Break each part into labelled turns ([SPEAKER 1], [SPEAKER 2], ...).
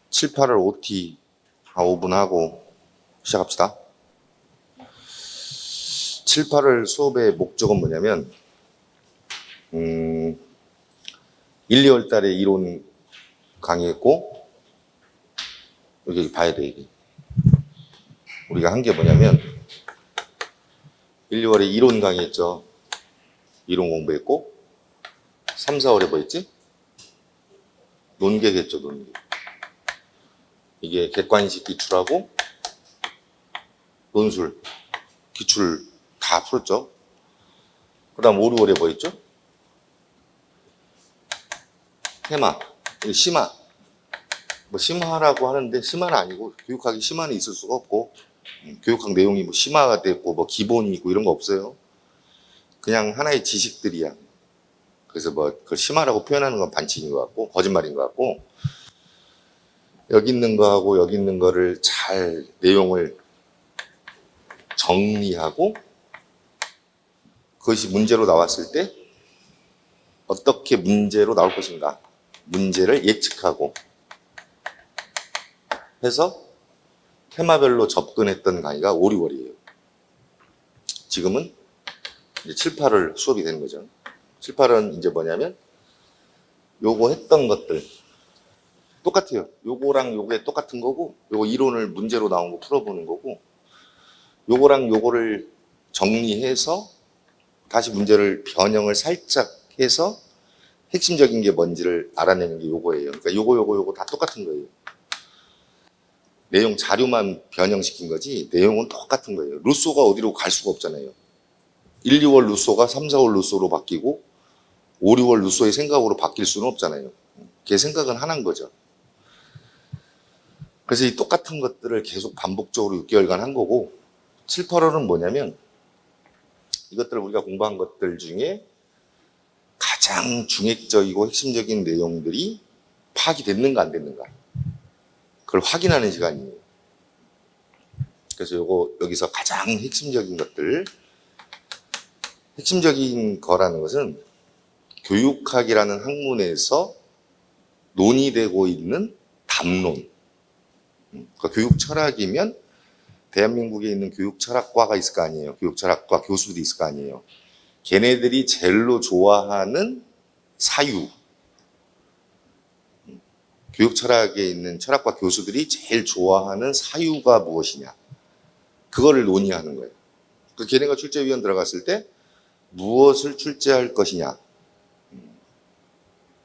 [SPEAKER 1] 7, 8을 OT 한 5분 하고 시작합시다. 7, 8을 수업의 목적은 뭐냐면 1, 2월 달에 이론 강의했고 여기 봐야 돼. 이게. 우리가 한 게 뭐냐면 1, 2월에 이론 강의했죠. 이론 공부했고 3, 4월에 뭐 했지? 논객했죠. 논객. 이게 객관식 기출하고 논술 기출 다 풀었죠. 그 다음 5, 6월에 뭐 했죠? 테마, 심화. 뭐 심화라고 하는데 심화는 아니고 교육학이 심화는 있을 수가 없고 교육학 내용이 뭐 심화가 됐고 뭐 기본이 있고 이런 거 없어요. 그냥 하나의 지식들이야. 그래서 뭐 그걸 심화라고 표현하는 건 반칙인 것 같고 거짓말인 것 같고 여기 있는 거하고 여기 있는 거를 잘 내용을 정리하고 그것이 문제로 나왔을 때 어떻게 문제로 나올 것인가 문제를 예측하고 해서 테마별로 접근했던 강의가 5, 6월이에요. 지금은 이제 7, 8월 수업이 되는 거죠. 7, 8은 이제 뭐냐면 요거 했던 것들 똑같아요. 요거랑 요게 똑같은 거고 요거 이론을 문제로 나온 거 풀어보는 거고 요거랑 요거를 정리해서 다시 문제를 변형을 살짝 해서 핵심적인 게 뭔지를 알아내는 게 요거예요. 그러니까 요거 다 똑같은 거예요. 내용 자료만 변형시킨 거지 내용은 똑같은 거예요. 루소가 어디로 갈 수가 없잖아요. 1, 2월 루소가 3, 4월 루소로 바뀌고 5, 6월 루소의 생각으로 바뀔 수는 없잖아요. 걔 생각은 하나인 거죠. 그래서 이 똑같은 것들을 계속 반복적으로 6개월간 한 거고 7, 8월은 뭐냐면 이것들을 우리가 공부한 것들 중에 가장 중핵적이고 핵심적인 내용들이 파악이 됐는가 안 됐는가 그걸 확인하는 시간이에요. 그래서 여기서 가장 핵심적인 것들 핵심적인 거라는 것은 교육학이라는 학문에서 논의되고 있는 담론 그러니까 교육 철학이면 대한민국에 있는 교육 철학과가 있을 거 아니에요. 교육 철학과 교수들이 있을 거 아니에요. 걔네들이 제일로 좋아하는 사유 교육 철학에 있는 철학과 교수들이 제일 좋아하는 사유가 무엇이냐 그거를 논의하는 거예요. 그 걔네가 출제위원 들어갔을 때 무엇을 출제할 것이냐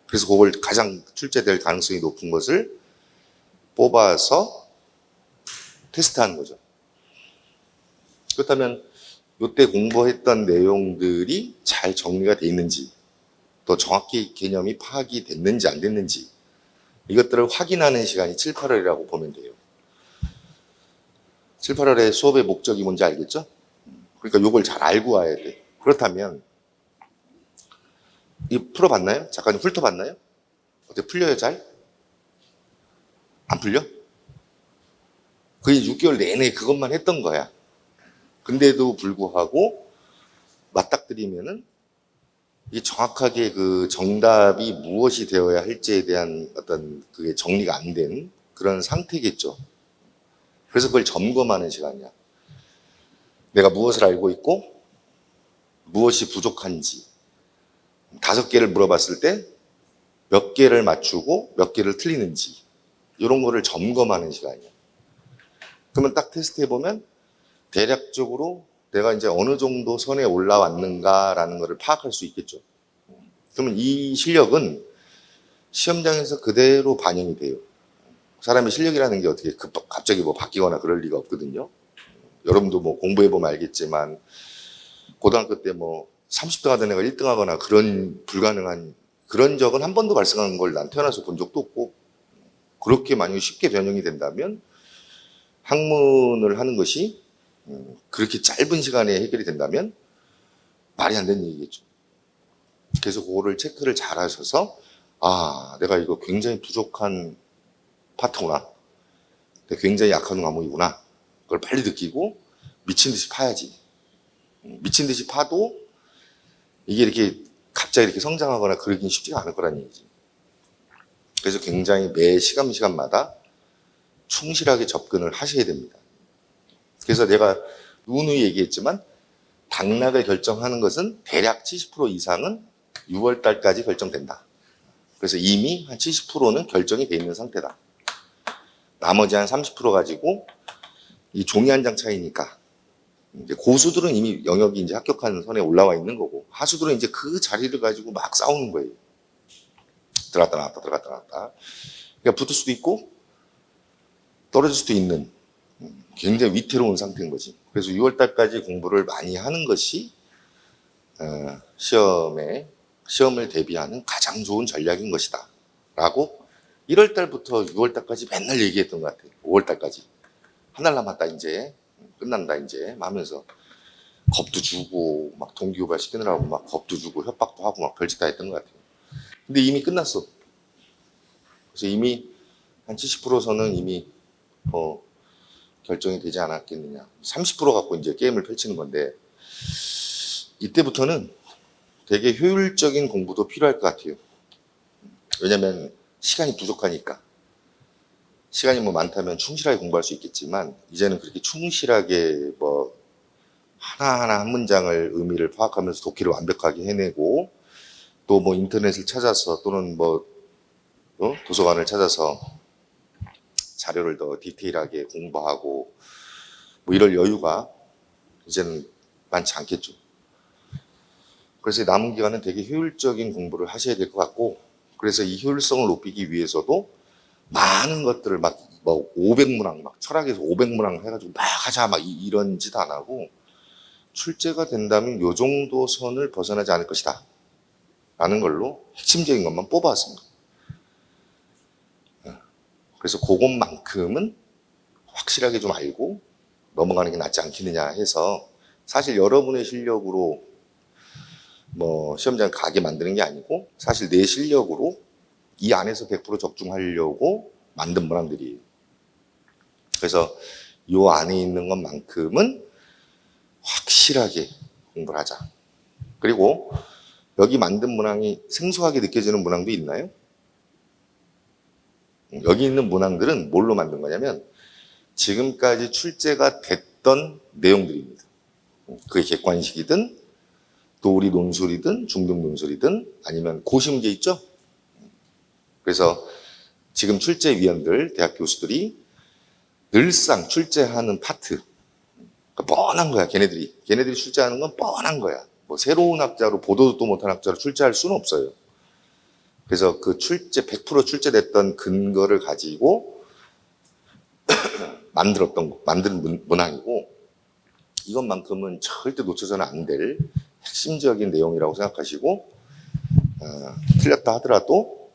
[SPEAKER 1] 그래서 그걸 가장 출제될 가능성이 높은 것을 뽑아서 테스트하는 거죠. 그렇다면 이때 공부했던 내용들이 잘 정리가 돼 있는지 또 정확히 개념이 파악이 됐는지 안 됐는지 이것들을 확인하는 시간이 7, 8월이라고 보면 돼요. 7, 8월의 수업의 목적이 뭔지 알겠죠? 그러니까 이걸 잘 알고 와야 돼. 그렇다면 이 풀어봤나요? 작가님 훑어봤나요? 어떻게 풀려요 잘? 안 풀려? 거의 6개월 내내 그것만 했던 거야. 근데도 불구하고 맞닥뜨리면은 이게 정확하게 그 정답이 무엇이 되어야 할지에 대한 어떤 그게 정리가 안 된 그런 상태겠죠. 그래서 그걸 점검하는 시간이야. 내가 무엇을 알고 있고 무엇이 부족한지 5개를 물어봤을 때 몇 개를 맞추고 몇 개를 틀리는지 이런 거를 점검하는 시간이야. 그러면 딱 테스트해 보면 대략적으로 내가 이제 어느 정도 선에 올라왔는가라는 것을 파악할 수 있겠죠. 그러면 이 실력은 시험장에서 그대로 반영이 돼요. 사람의 실력이라는 게 어떻게 갑자기 뭐 바뀌거나 그럴 리가 없거든요. 여러분도 뭐 공부해보면 알겠지만 고등학교 때 뭐 30등 하던 애가 1등 하거나 그런 불가능한 그런 적은 한 번도 발생한 걸 난 태어나서 본 적도 없고 그렇게 만약에 쉽게 변형이 된다면 학문을 하는 것이 그렇게 짧은 시간에 해결이 된다면 말이 안 되는 얘기겠죠. 그래서 그거를 체크를 잘 하셔서 아 내가 이거 굉장히 부족한 파트구나 내가 굉장히 약한 과목이구나 그걸 빨리 느끼고 미친 듯이 파야지. 미친 듯이 파도 이게 이렇게 갑자기 이렇게 성장하거나 그러긴 쉽지가 않을 거란 얘기지. 그래서 굉장히 매 시간마다 충실하게 접근을 하셔야 됩니다. 그래서 내가 누누이 얘기했지만 당락을 결정하는 것은 대략 70% 이상은 6월 달까지 결정된다. 그래서 이미 한 70%는 결정이 돼 있는 상태다. 나머지 한 30% 가지고 이 종이 한 장 차이니까 이제 고수들은 이미 영역이 이제 합격하는 선에 올라와 있는 거고 하수들은 이제 그 자리를 가지고 막 싸우는 거예요. 들어갔다 나왔다 들어갔다 나왔다. 그러니까 붙을 수도 있고 떨어질 수도 있는 굉장히 위태로운 상태인 거지. 그래서 6월 달까지 공부를 많이 하는 것이 시험을 대비하는 가장 좋은 전략인 것이다. 라고 1월 달부터 6월 달까지 맨날 얘기했던 것 같아요. 5월 달까지. 한 달 남았다 이제. 끝난다 이제. 하면서 겁도 주고 막 동기유발 시키느라고 막 겁도 주고 협박도 하고 막 별짓 다 했던 것 같아요. 근데 이미 끝났어. 그래서 이미 한 70%선은 이미 결정이 되지 않았겠느냐. 30% 갖고 이제 게임을 펼치는 건데 이때부터는 되게 효율적인 공부도 필요할 것 같아요. 왜냐면 시간이 부족하니까. 시간이 뭐 많다면 충실하게 공부할 수 있겠지만 이제는 그렇게 충실하게 뭐 하나하나 한 문장을 의미를 파악하면서 독해를 완벽하게 해내고 또 뭐 인터넷을 찾아서 또는 뭐 도서관을 찾아서 자료를 더 디테일하게 공부하고 뭐 이럴 여유가 이제는 많지 않겠죠. 그래서 남은 기간은 되게 효율적인 공부를 하셔야 될 것 같고 그래서 이 효율성을 높이기 위해서도 많은 것들을 막 뭐 500문항 막 철학에서 500문항 해가지고 막 하자 막 이런 짓 안 하고 출제가 된다면 요 정도 선을 벗어나지 않을 것이다 라는 걸로 핵심적인 것만 뽑아왔습니다. 그래서 그것만큼은 확실하게 좀 알고 넘어가는 게 낫지 않겠느냐 해서 사실 여러분의 실력으로 뭐 시험장 가게 만드는 게 아니고 사실 내 실력으로 이 안에서 100% 적중하려고 만든 문항들이에요. 그래서 이 안에 있는 것만큼은 확실하게 공부를 하자. 그리고 여기 만든 문항이 생소하게 느껴지는 문항도 있나요? 여기 있는 문항들은 뭘로 만든 거냐면 지금까지 출제가 됐던 내용들입니다. 그게 객관식이든 도리 논술이든 중등 논술이든 아니면 고시문제 있죠? 그래서 지금 출제위원들, 대학 교수들이 늘상 출제하는 파트 그러니까 뻔한 거야 걔네들이 출제하는 건 뻔한 거야 뭐 새로운 학자로 보도도 못한 학자로 출제할 수는 없어요. 그래서 그 100% 출제됐던 근거를 가지고 만든 문항이고 이것만큼은 절대 놓쳐서는 안 될 핵심적인 내용이라고 생각하시고 틀렸다 하더라도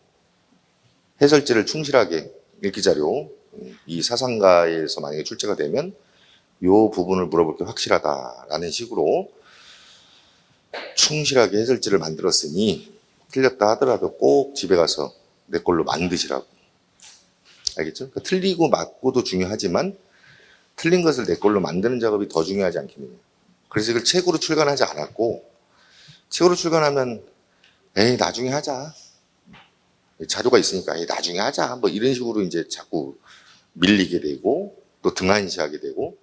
[SPEAKER 1] 해설지를 충실하게 읽기 자료 이 사상가에서 만약에 출제가 되면 이 부분을 물어볼 게 확실하다라는 식으로 충실하게 해설지를 만들었으니 틀렸다 하더라도 꼭 집에 가서 내 걸로 만드시라고. 알겠죠? 그러니까 틀리고 맞고도 중요하지만 틀린 것을 내 걸로 만드는 작업이 더 중요하지 않겠느냐. 그래서 이걸 책으로 출간하지 않았고 책으로 출간하면 에이 나중에 하자. 자료가 있으니까 에이 나중에 하자. 뭐 이런 식으로 이제 자꾸 밀리게 되고 또 등한시하게 되고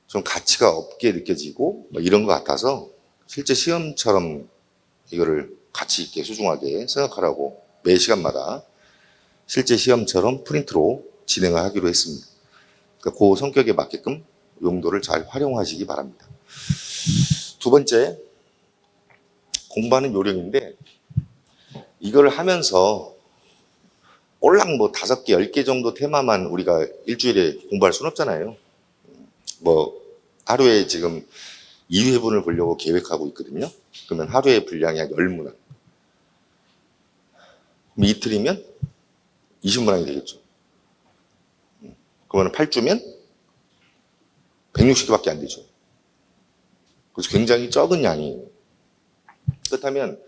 [SPEAKER 1] 좀 가치가 없게 느껴지고 뭐 이런 것 같아서 실제 시험처럼 이거를 가치 있게 소중하게 생각하라고 매 시간마다 실제 시험처럼 프린트로 진행을 하기로 했습니다. 그러니까 그 성격에 맞게끔 용도를 잘 활용하시기 바랍니다. 두 번째, 공부하는 요령인데 이걸 하면서 올랑 뭐 5개, 10개 정도 테마만 우리가 일주일에 공부할 수는 없잖아요. 뭐 하루에 지금 2회분을 보려고 계획하고 있거든요. 그러면 하루에 분량이 한 10문항. 그럼 이틀이면 20문항이 되겠죠. 그러면 8주면 160개밖에 안 되죠. 그래서 굉장히 적은 양이에요. 그렇다면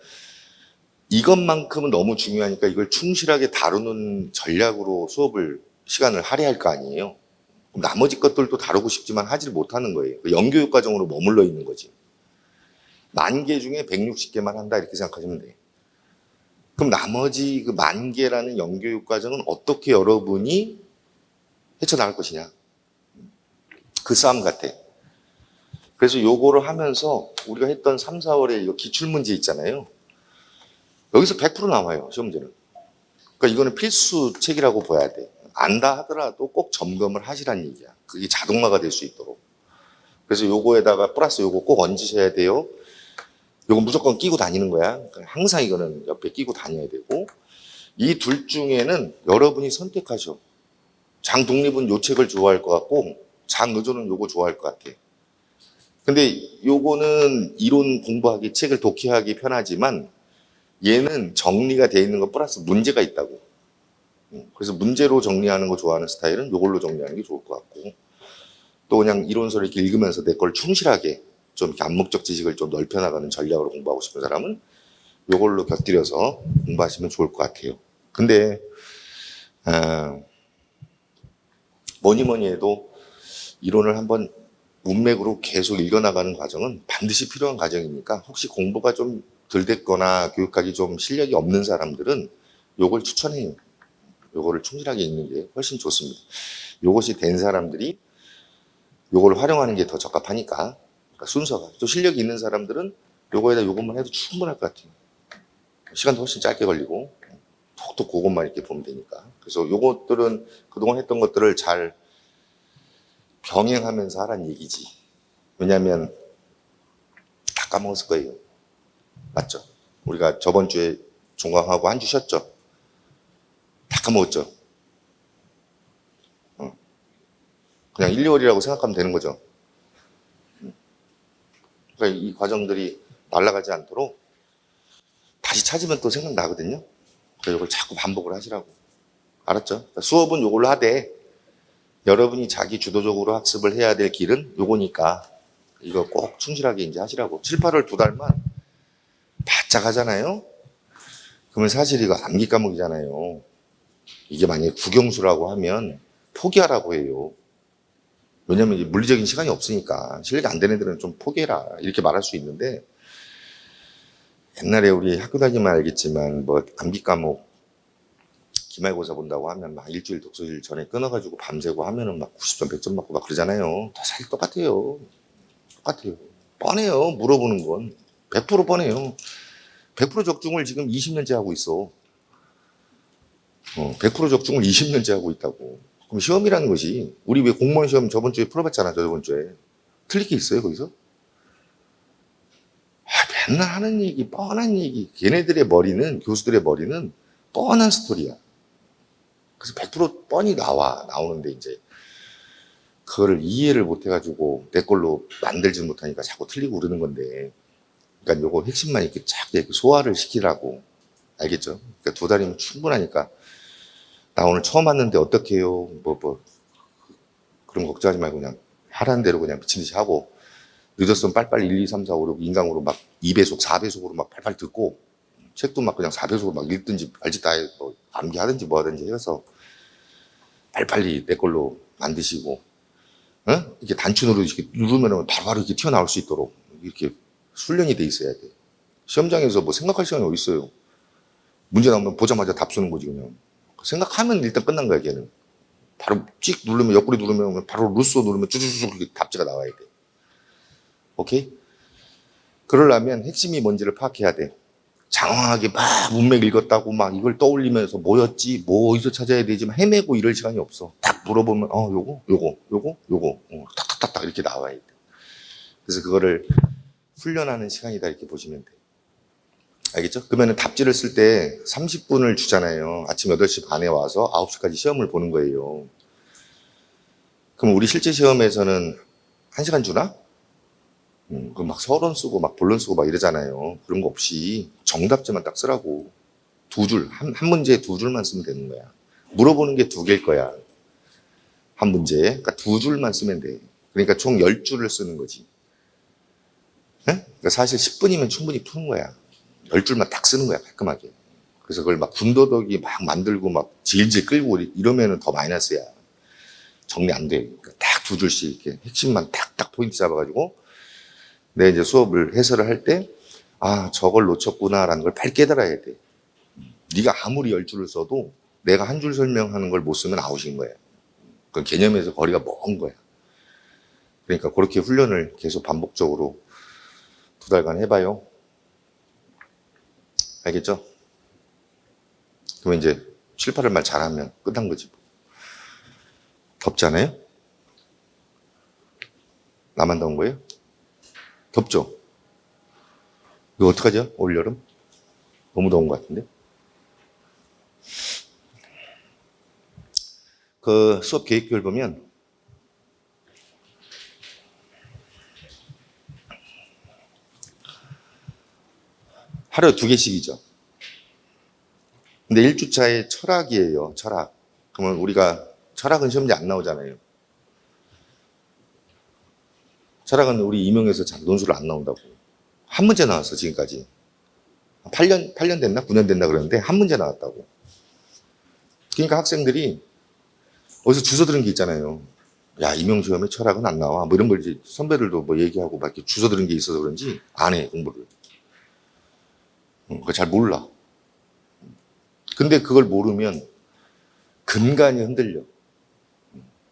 [SPEAKER 1] 이것만큼은 너무 중요하니까 이걸 충실하게 다루는 전략으로 시간을 할애할 거 아니에요. 그럼 나머지 것들도 다루고 싶지만 하질 못하는 거예요. 영교육 과정으로 머물러 있는 거지. 10,000개 중에 160개만 한다 이렇게 생각하시면 돼요. 그럼 나머지 그 10,000개라는 영교육 과정은 어떻게 여러분이 헤쳐나갈 것이냐. 그 싸움 같아. 그래서 요거를 하면서 우리가 했던 3, 4월에 이거 기출문제 있잖아요. 여기서 100% 나와요, 시험제는. 그러니까 이거는 필수 책이라고 봐야 돼. 안다 하더라도 꼭 점검을 하시란 얘기야. 그게 자동화가 될 수 있도록. 그래서 요거에다가 플러스 요거 꼭 얹으셔야 돼요. 요거 무조건 끼고 다니는 거야. 항상 이거는 옆에 끼고 다녀야 되고. 이 둘 중에는 여러분이 선택하셔. 장독립은 요 책을 좋아할 것 같고, 장의존은 요거 좋아할 것 같아. 근데 요거는 이론 공부하기, 책을 독해하기 편하지만, 얘는 정리가 되어 있는 것 플러스 문제가 있다고. 그래서 문제로 정리하는 거 좋아하는 스타일은 요걸로 정리하는 게 좋을 것 같고, 또 그냥 이론서를 이렇게 읽으면서 내 걸 충실하게 좀 이렇게 암묵적 지식을 좀 넓혀나가는 전략으로 공부하고 싶은 사람은 요걸로 곁들여서 공부하시면 좋을 것 같아요. 근데 뭐니 뭐니 해도 이론을 한번 문맥으로 계속 읽어나가는 과정은 반드시 필요한 과정이니까 혹시 공부가 좀 덜 됐거나 교육하기 좀 실력이 없는 사람들은 요걸 추천해요. 요거를 충실하게 읽는 게 훨씬 좋습니다. 요것이 된 사람들이 요걸 활용하는 게 더 적합하니까. 그러니까 순서가. 또 실력이 있는 사람들은 요거에다 요것만 해도 충분할 것 같아요. 시간도 훨씬 짧게 걸리고 톡톡 그것만 이렇게 보면 되니까. 그래서 요것들은 그동안 했던 것들을 잘 병행하면서 하라는 얘기지. 왜냐하면 다 까먹었을 거예요. 맞죠? 우리가 저번 주에 종강하고 한 주 쉬었죠? 다 까먹었죠? 그냥 1, 2월이라고 생각하면 되는 거죠. 그러니까 이 과정들이 날아가지 않도록 다시 찾으면 또 생각나거든요. 그래서 이걸 자꾸 반복을 하시라고. 알았죠? 그러니까 수업은 요걸로 하되 여러분이 자기 주도적으로 학습을 해야 될 길은 요거니까 이거 꼭 충실하게 이제 하시라고. 7, 8월 2달만 바짝 하잖아요? 그러면 사실 이거 암기 과목이잖아요. 이게 만약에 국영수라고 하면 포기하라고 해요. 왜냐면 이제 물리적인 시간이 없으니까 실력이 안 되는 애들은 좀 포기해라 이렇게 말할 수 있는데 옛날에 우리 학교 다니면 알겠지만 뭐 암기 과목 기말고사 본다고 하면 막 일주일 독서실 전에 끊어가지고 밤새고 하면은 막 90점 100점 맞고 막 그러잖아요. 다 사실 똑같아요. 똑같아요. 뻔해요. 물어보는 건 100% 뻔해요. 100% 적중을 지금 20년째 하고 있어. 100% 적중을 20년째 하고 있다고. 그럼 시험이라는 것이 우리 왜 공무원 시험 저번 주에 풀어봤잖아. 저번 주에 틀릴 게 있어요 거기서? 맨날 하는 얘기 뻔한 얘기. 걔네들의 머리는 교수들의 머리는 뻔한 스토리야. 그래서 100% 뻔히 나오는데 이제 그거를 이해를 못 해가지고 내 걸로 만들지 못하니까 자꾸 틀리고 그러는 건데 그러니까 요거 핵심만 이렇게 쫙 이렇게 소화를 시키라고. 알겠죠? 그러니까 2달이면 충분하니까 나 오늘 처음 왔는데 어떻게 해요? 뭐 그런 거 걱정하지 말고 그냥 하라는 대로 그냥 미친 듯이 하고 늦었으면 빨리빨리 1, 2, 3, 4, 5, 6 인강으로 막 2배속, 4배속으로 막 팔팔 듣고 책도 막 그냥 4배속으로 막 읽든지 알지 다 뭐 암기하든지 뭐 하든지 해서 빨리빨리 내 걸로 만드시고 이렇게 단추로 이렇게 누르면 바로 이렇게 튀어나올 수 있도록 이렇게 훈련이 돼 있어야 돼. 시험장에서 뭐 생각할 시간이 어디 있어요? 문제 나오면 보자마자 답 쓰는 거지 그냥. 생각하면 일단 끝난 거야 걔는. 바로 찍 누르면 옆구리 누르면 바로 루소 누르면 쭈쭈쭈 답지가 나와야 돼. 오케이? 그러려면 핵심이 뭔지를 파악해야 돼. 장황하게 막 문맥 읽었다고 막 이걸 떠올리면서 뭐였지, 뭐 어디서 찾아야 되지, 막 헤매고 이럴 시간이 없어. 딱 물어보면, 요거, 탁탁탁탁 이렇게 나와야 돼. 그래서 그거를 훈련하는 시간이다 이렇게 보시면 돼. 알겠죠? 그러면 답지를 쓸 때 30분을 주잖아요. 아침 8시 반에 와서 9시까지 시험을 보는 거예요. 그럼 우리 실제 시험에서는 1시간 주나? 그럼 막 서론 쓰고 막 본론 쓰고 막 이러잖아요. 그런 거 없이 정답지만 딱 쓰라고. 2줄, 한 문제에 2줄만 쓰면 되는 거야. 물어보는 게 2개일 거야. 한 문제에. 그러니까 2줄만 쓰면 돼. 그러니까 총 10줄을 쓰는 거지. 그러니까 사실 10분이면 충분히 푸는 거야. 10줄만 딱 쓰는 거야, 깔끔하게. 그래서 그걸 막 군더더기 막 만들고 막 질질 끌고 이러면 더 마이너스야. 정리 안 돼. 그러니까 딱 2줄씩 이렇게 핵심만 딱딱 포인트 잡아가지고 내 이제 수업을 해설을 할 때, 아, 저걸 놓쳤구나라는 걸 빨리 깨달아야 돼. 네가 아무리 10줄을 써도 내가 한 줄 설명하는 걸 못 쓰면 아웃인 거야. 그 개념에서 거리가 먼 거야. 그러니까 그렇게 훈련을 계속 반복적으로 2달간 해봐요. 알겠죠? 그러면 이제 7, 8월 말 잘하면 끝난 거지. 덥지 않아요? 나만 더운 거예요? 덥죠? 이거 어떡하죠? 올여름? 너무 더운 것 같은데? 그 수업 계획표를 보면 하루에 2개씩이죠. 근데 1주차에 철학이에요. 철학. 그러면 우리가 철학은 시험지 안 나오잖아요. 철학은 우리 임용에서 잘 논술을 안 나온다고. 한 문제 나왔어 지금까지. 8년 됐나? 9년 됐나 그러는데 한 문제 나왔다고. 그러니까 학생들이 어디서 주워 들은 게 있잖아요. 야, 임용시험에 철학은 안 나와. 뭐 이런 걸 이제 선배들도 뭐 얘기하고 막 이렇게 주워 들은 게 있어서 그런지 안 해, 공부를. 그걸 잘 몰라. 근데 그걸 모르면 근간이 흔들려.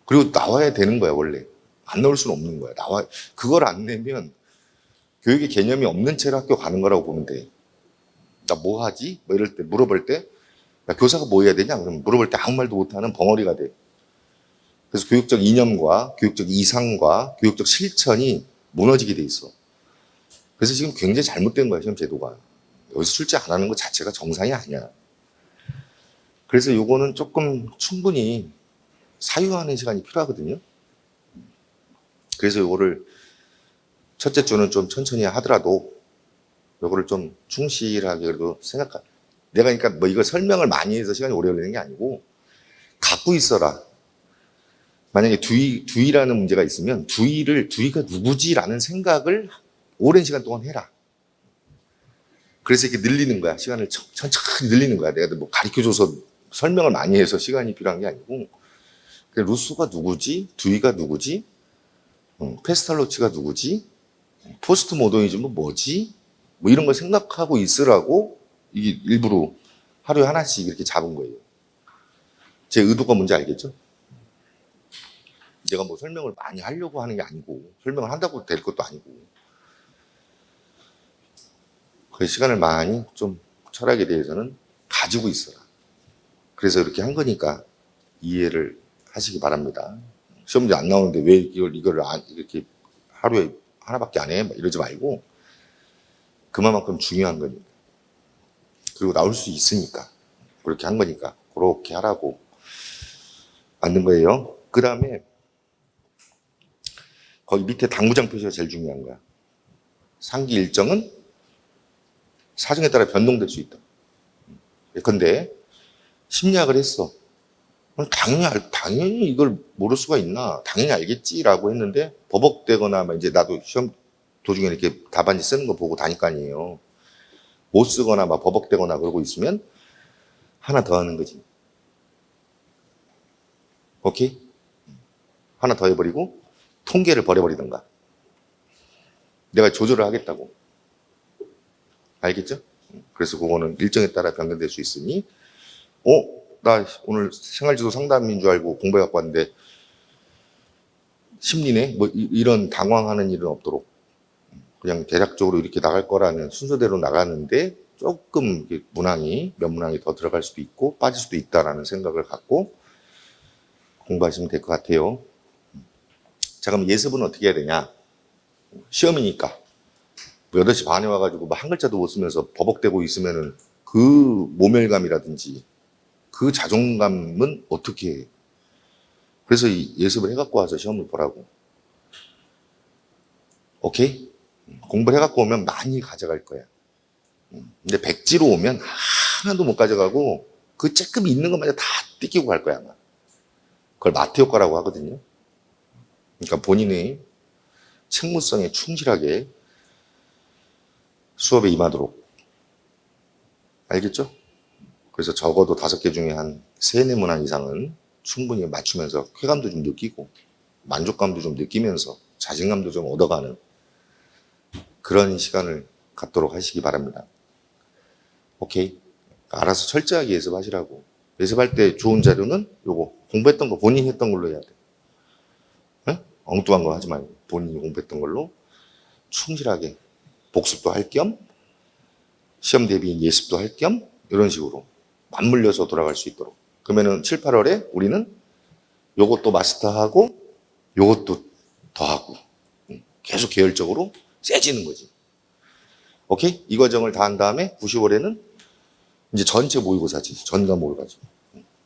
[SPEAKER 1] 그리고 나와야 되는 거야, 원래. 안 나올 수는 없는 거야. 그걸 안 내면 교육의 개념이 없는 채로 학교 가는 거라고 보면 돼. 나 뭐 하지? 뭐 이럴 때, 물어볼 때, 야, 교사가 뭐 해야 되냐? 그러면 물어볼 때 아무 말도 못하는 벙어리가 돼. 그래서 교육적 이념과 교육적 이상과 교육적 실천이 무너지게 돼 있어. 그래서 지금 굉장히 잘못된 거야, 시험 제도가. 여기서 출제 안 하는 것 자체가 정상이 아니야. 그래서 요거는 조금 충분히 사유하는 시간이 필요하거든요. 그래서 요거를 첫째 주는 좀 천천히 하더라도 요거를 좀 충실하게 그래도 내가 그러니까 뭐 이거 설명을 많이 해서 시간이 오래 걸리는 게 아니고 갖고 있어라. 만약에 두이라는 문제가 있으면 두이가 누구지라는 생각을 오랜 시간 동안 해라. 그래서 이렇게 늘리는 거야. 시간을 천천히 늘리는 거야. 내가 뭐 가르쳐줘서 설명을 많이 해서 시간이 필요한 게 아니고 루소가 누구지? 두이가 누구지? 페스탈로치가 누구지? 포스트 모더니즘은 뭐지? 뭐 이런 걸 생각하고 있으라고 이게 일부러 하루에 하나씩 이렇게 잡은 거예요. 제 의도가 뭔지 알겠죠? 내가 뭐 설명을 많이 하려고 하는 게 아니고 설명을 한다고 될 것도 아니고 그 시간을 많이 좀 철학에 대해서는 가지고 있어라. 그래서 이렇게 한 거니까 이해를 하시기 바랍니다. 시험 문제 안 나오는데 왜 이걸 이렇게 하루에 하나밖에 안 해? 이러지 말고 그만큼 중요한 거니까. 그리고 나올 수 있으니까 그렇게 한 거니까 그렇게 하라고 만든 거예요. 그 다음에 거기 밑에 당구장 표시가 제일 중요한 거야. 상기 일정은 사정에 따라 변동될 수 있다. 예컨대 심리학을 했어. 당연히 이걸 모를 수가 있나? 당연히 알겠지라고 했는데 버벅대거나 이제 나도 시험 도중에 이렇게 답안지 쓰는 거 보고 다닐 거 아니에요. 못 쓰거나 막 버벅대거나 그러고 있으면 하나 더 하는 거지. 오케이? 하나 더 해버리고 통계를 버려버리던가. 내가 조절을 하겠다고. 알겠죠? 그래서 그거는 일정에 따라 변경될 수 있으니 나 오늘 생활지도 상담인 줄 알고 공부해갖고 왔는데 심리네? 뭐 이런 당황하는 일은 없도록 그냥 대략적으로 이렇게 나갈 거라는 순서대로 나가는데 조금 몇 문항이 더 들어갈 수도 있고 빠질 수도 있다라는 생각을 갖고 공부하시면 될 것 같아요. 자, 그럼 예습은 어떻게 해야 되냐? 시험이니까 8시 반에 와가지고 한 글자도 못 쓰면서 버벅대고 있으면은 그 모멸감이라든지 그 자존감은 어떻게 해? 그래서 이 예습을 해갖고 와서 시험을 보라고. 오케이? 공부를 해갖고 오면 많이 가져갈 거야. 근데 백지로 오면 하나도 못 가져가고 그 쬐끔 있는 것마저 다 띠끼고 갈 거야, 아마. 그걸 마트 효과라고 하거든요. 그러니까 본인의 책무성에 충실하게 수업에 임하도록. 알겠죠? 그래서 적어도 5개 중에 한 3, 4문항 이상은 충분히 맞추면서 쾌감도 좀 느끼고 만족감도 좀 느끼면서 자신감도 좀 얻어가는 그런 시간을 갖도록 하시기 바랍니다. 오케이? 알아서 철저하게 예습하시라고. 예습할 때 좋은 자료는 요거 공부했던 거 본인이 했던 걸로 해야 돼. 엉뚱한 거 하지 말고 본인이 공부했던 걸로 충실하게 복습도 할 겸 시험 대비 예습도 할 겸 이런 식으로 맞물려서 돌아갈 수 있도록. 그러면은 7, 8월에 우리는 요것도 마스터하고 요것도 더 하고 계속 계열적으로 세지는 거지. 오케이? 이 과정을 다 한 다음에 90월에는 이제 전체 모의고사지. 전과 모의 가지고.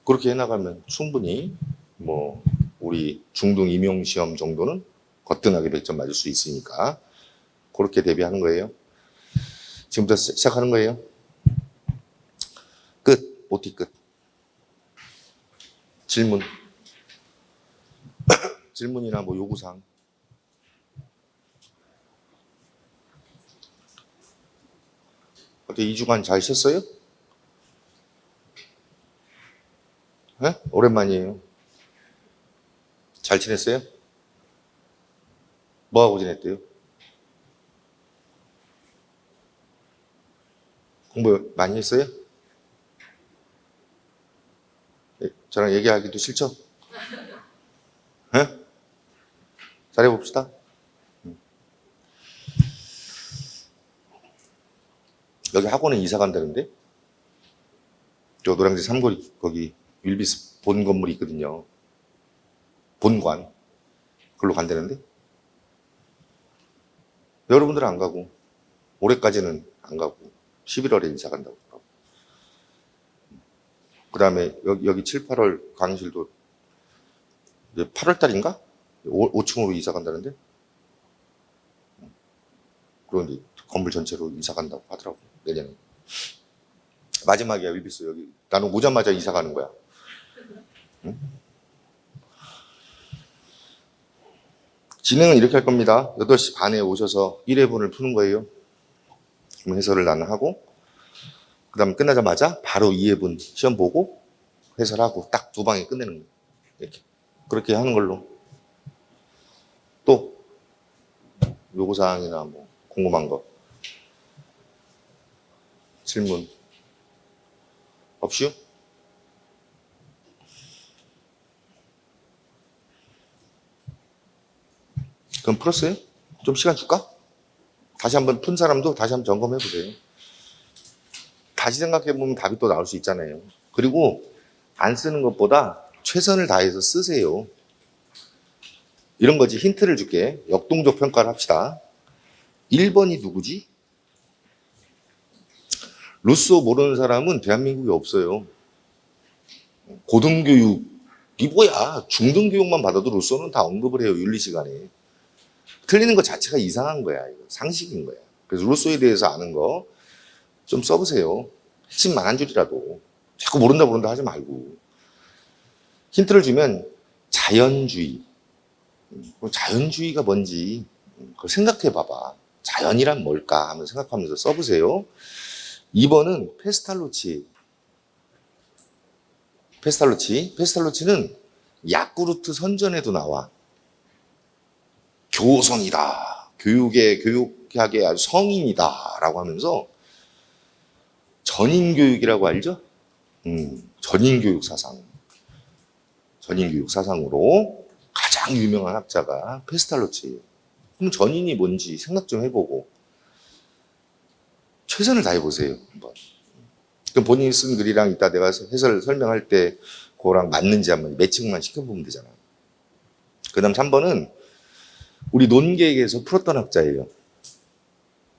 [SPEAKER 1] 그렇게 해나가면 충분히 뭐 우리 중등 임용 시험 정도는 거뜬하게 100점 맞을 수 있으니까 그렇게 대비하는 거예요. 지금부터 시작하는 거예요. 끝. OT 끝. 질문. 질문이나 뭐 요구사항. 어때 2주간 잘 쉬었어요? 네? 오랜만이에요. 잘 지냈어요? 뭐하고 지냈대요? 공부 많이 했어요? 저랑 얘기하기도 싫죠? 네? 잘해봅시다. 여기 학원에 이사 간다는데? 저 노량진 삼거리 거기 윌비스 본 건물이 있거든요. 본관. 그걸로 간다는데? 여러분들은 안 가고 올해까지는 안 가고 11월에 이사 간다고. 그 다음에 여기 7, 8월 강의실도 이제 8월 달인가? 5층으로 이사 간다는데? 그리고 이제 건물 전체로 이사 간다고 하더라고. 내년에. 마지막이야, 윌비스. 여기. 나는 오자마자 이사 가는 거야. 응? 진행은 이렇게 할 겁니다. 8시 반에 오셔서 1회분을 푸는 거예요. 그럼 해설을 나는 하고, 그 다음 끝나자마자 바로 2회분 시험 보고, 해설하고, 딱 2방에 끝내는 거예요. 이렇게. 그렇게 하는 걸로. 또, 요구사항이나 뭐, 궁금한 거. 질문. 없이요? 그럼 풀었어요? 좀 시간 줄까? 다시 한번 푼 사람도 다시 한번 점검해 보세요. 다시 생각해 보면 답이 또 나올 수 있잖아요. 그리고 안 쓰는 것보다 최선을 다해서 쓰세요. 이런 거지. 힌트를 줄게. 역동적 평가를 합시다. 1번이 누구지? 루소 모르는 사람은 대한민국에 없어요. 고등교육이 뭐야? 중등교육만 받아도 루소는 다 언급을 해요. 윤리 시간에. 틀리는 것 자체가 이상한 거야. 이거. 상식인 거야. 그래서 루소에 대해서 아는 거 좀 써보세요. 핵심만 한 줄이라도. 자꾸 모른다 하지 말고. 힌트를 주면 자연주의. 자연주의가 뭔지 그걸 생각해 봐봐. 자연이란 뭘까 하면 생각하면서 써보세요. 2번은 페스탈로치. 페스탈로치는 야쿠르트 선전에도 나와. 교성이다. 교육학의 아주 성인이다. 라고 하면서 전인교육이라고 알죠? 전인교육 사상으로 가장 유명한 학자가 페스탈로치예요. 그럼 전인이 뭔지 생각 좀 해보고 최선을 다해보세요. 한번. 그럼 본인이 쓴 글이랑 이따 내가 해설 설명할 때 그거랑 맞는지 한번 매칭만 시켜보면 되잖아. 그 다음 3번은 우리 논객에서 풀었던 학자예요.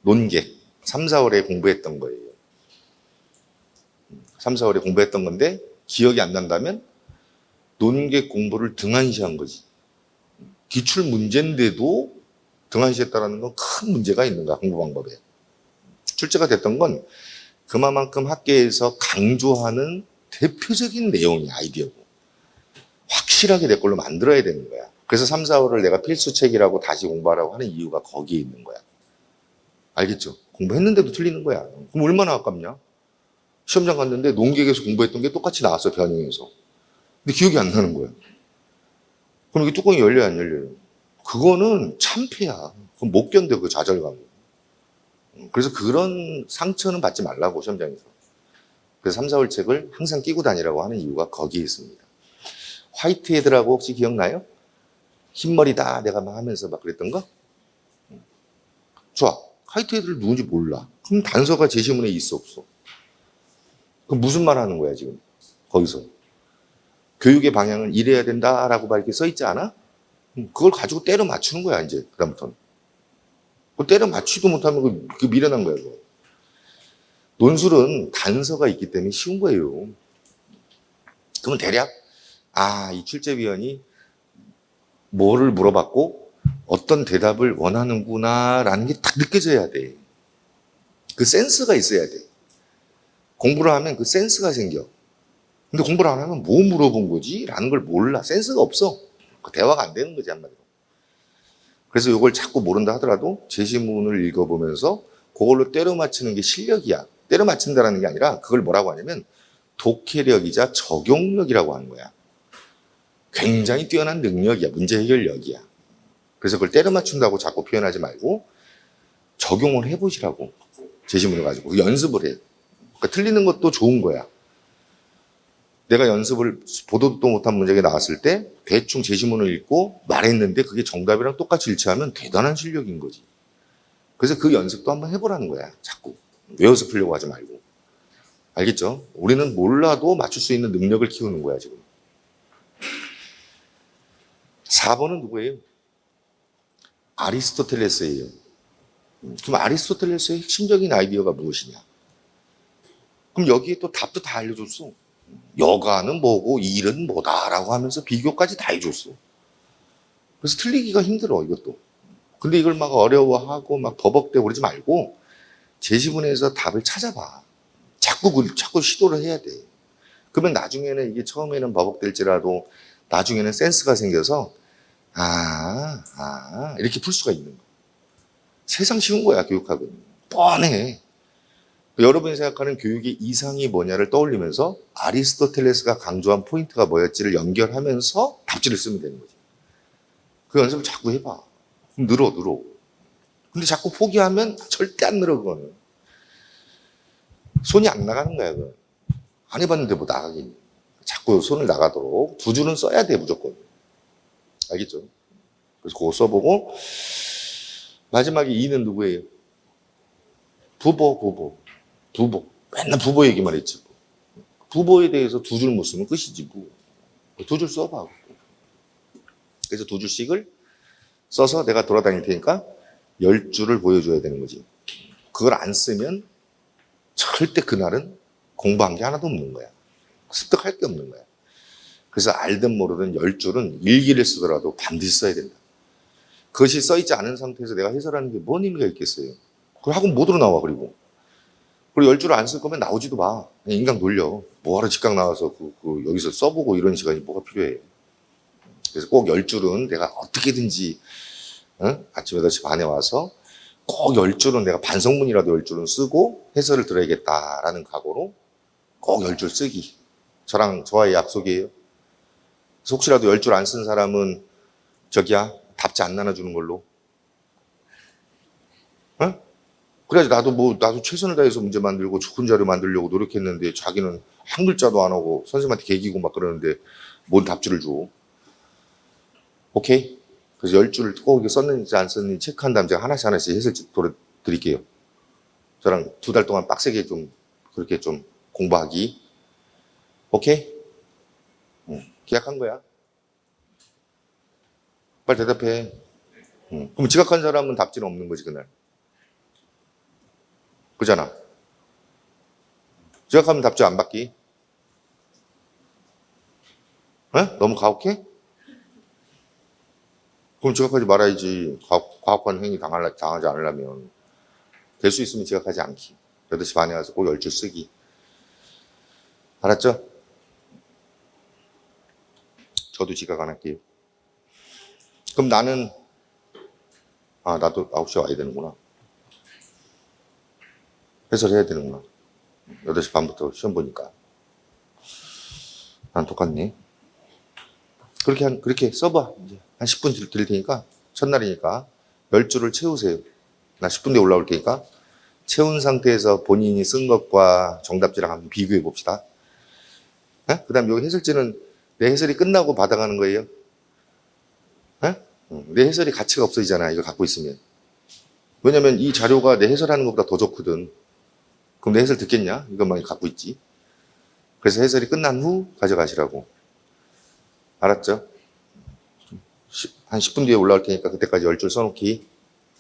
[SPEAKER 1] 논객. 3, 4월에 공부했던 거예요. 3, 4월에 공부했던 건데 기억이 안 난다면 논객 공부를 등한시한 거지. 기출 문제인데도 등한시했다는 건 큰 문제가 있는 거야. 공부 방법에. 출제가 됐던 건 그만큼 학계에서 강조하는 대표적인 내용이 아이디어고 확실하게 내 걸로 만들어야 되는 거야. 그래서 3, 4월을 내가 필수책이라고 다시 공부하라고 하는 이유가 거기에 있는 거야. 알겠죠? 공부했는데도 틀리는 거야. 그럼 얼마나 아깝냐? 시험장 갔는데 논객에서 공부했던 게 똑같이 나왔어, 변형해서. 근데 기억이 안 나는 거야. 그럼 이게 뚜껑이 열려요, 안 열려요? 그거는 참패야. 그럼 못 견뎌, 그 좌절감. 그래서 그런 상처는 받지 말라고, 시험장에서. 그래서 3, 4월 책을 항상 끼고 다니라고 하는 이유가 거기에 있습니다. 화이트헤드라고 혹시 기억나요? 흰머리다 내가 막 하면서 막 그랬던 거? 좋아. 화이트헤드를 누군지 몰라. 그럼 단서가 제시문에 있어 없어? 그럼 무슨 말 하는 거야 지금 거기서? 교육의 방향은 이래야 된다라고 막 이렇게 써 있지 않아? 그걸 가지고 때려 맞추는 거야 이제 그다음부터는. 그걸 때려 맞추지도 못하면 그 미련한 거야 그거. 논술은 단서가 있기 때문에 쉬운 거예요. 그러면 대략 이 출제위원이 뭐를 물어봤고 어떤 대답을 원하는구나라는 게 딱 느껴져야 돼. 그 센스가 있어야 돼. 공부를 하면 그 센스가 생겨. 근데 공부를 안 하면 뭐 물어본 거지? 라는 걸 몰라. 센스가 없어. 그 대화가 안 되는 거지 한마디로. 그래서 이걸 자꾸 모른다 하더라도 제시문을 읽어보면서 그걸로 때려 맞추는 게 실력이야. 때려 맞춘다는 게 아니라 그걸 뭐라고 하냐면 독해력이자 적용력이라고 하는 거야. 굉장히 뛰어난 능력이야. 문제 해결력이야. 그래서 그걸 때려 맞춘다고 자꾸 표현하지 말고 적용을 해보시라고. 제시문을 가지고 연습을 해. 그러니까 틀리는 것도 좋은 거야. 내가 연습을 보도도 못한 문제가 나왔을 때 대충 제시문을 읽고 말했는데 그게 정답이랑 똑같이 일치하면 대단한 실력인 거지. 그래서 그 연습도 한번 해보라는 거야. 자꾸. 외워서 풀려고 하지 말고. 알겠죠? 우리는 몰라도 맞출 수 있는 능력을 키우는 거야 지금. 4번은 누구예요? 아리스토텔레스예요. 그럼 아리스토텔레스의 핵심적인 아이디어가 무엇이냐? 그럼 여기에 또 답도 다 알려줬어. 여가는 뭐고 일은 뭐다라고 하면서 비교까지 다 해줬어. 그래서 틀리기가 힘들어 이것도. 근데 이걸 막 어려워하고 막 버벅대고 그러지 말고 제시문에서 답을 찾아봐. 자꾸 시도를 해야 돼. 그러면 나중에는 이게 처음에는 버벅댈지라도 나중에는 센스가 생겨서 이렇게 풀 수가 있는 거야. 세상 쉬운 거야 교육학은. 뻔해. 여러분이 생각하는 교육의 이상이 뭐냐를 떠올리면서 아리스토텔레스가 강조한 포인트가 뭐였지를 연결하면서 답지를 쓰면 되는 거지. 그 연습을 자꾸 해봐. 그럼 늘어. 근데 자꾸 포기하면 절대 안 늘어 그거는. 손이 안 나가는 거야 그건. 안 해봤는데 뭐 나가겠니. 자꾸 손을 나가도록 두 줄은 써야 돼 무조건. 알겠죠? 그래서 그거 써보고 마지막에 2는 누구예요? 부보. 맨날 부보 얘기만 했지. 부보에 대해서 두 줄 못 쓰면 끝이지 뭐. 두 줄 써봐. 그래서 두 줄씩을 써서 내가 돌아다닐 테니까 10줄을 보여줘야 되는 거지. 그걸 안 쓰면 절대 그날은 공부한 게 하나도 없는 거야. 습득할 게 없는 거야. 그래서 알든 모르든 10줄은 일기를 쓰더라도 반드시 써야 된다. 그것이 써있지 않은 상태에서 내가 해설하는 게 뭔 의미가 있겠어요. 그걸 학원 못으로 나와 그리고 10줄을 안 쓸 거면 나오지도 마. 그냥 인강 돌려. 뭐하러 직강 나와서 여기서 써보고 이런 시간이 뭐가 필요해. 그래서 꼭 10줄은 내가 어떻게든지 아침 8시 반에 와서 꼭 10줄은 내가 반성문이라도 10줄은 쓰고 해설을 들어야겠다라는 각오로 꼭 10줄 쓰기. 저와의 약속이에요. 그래서 혹시라도 10줄 안 쓴 사람은 답지 안 나눠주는 걸로. 그래야지 나도 최선을 다해서 문제 만들고 좋은 자료 만들려고 노력했는데 자기는 한 글자도 안 하고 선생님한테 개기고 막 그러는데 뭔 답지를 줘. 오케이? 그래서 10줄을 꼭 이렇게 썼는지 안 썼는지 체크한 다음에 제가 하나씩 해설 드릴게요. 저랑 2달 동안 빡세게 그렇게 좀 공부하기. 오케이? 계약한 거야. 빨리 대답해. 그럼 지각한 사람은 답지는 없는 거지 그날. 그잖아. 지각하면 답지 안 받기. 너무 가혹해? 그럼 지각하지 말아야지. 가혹한 행위 당하지 않으려면. 될 수 있으면 지각하지 않기. 8시 반에 와서 꼭 10줄 쓰기. 알았죠? 저도 지각 안 할게요. 그럼 나는 나도 9시에 와야 되는구나. 해설해야 되는구나. 8시 반부터 시험 보니까. 난 똑같네. 그렇게 써봐. 이제 한 10분 드릴 테니까, 첫날이니까 10줄을 채우세요. 나 10분 뒤에 올라올 테니까. 채운 상태에서 본인이 쓴 것과 정답지랑 한번 비교해 봅시다. 그 다음 여기 해설지는 내 해설이 끝나고 받아가는 거예요. 내 해설이 가치가 없어지잖아. 이거 갖고 있으면. 왜냐면 이 자료가 내 해설하는 것보다 더 좋거든. 그럼 내 해설 듣겠냐? 이것만 갖고 있지. 그래서 해설이 끝난 후 가져가시라고. 알았죠? 한 10분 뒤에 올라올 테니까 그때까지 10줄 써놓기.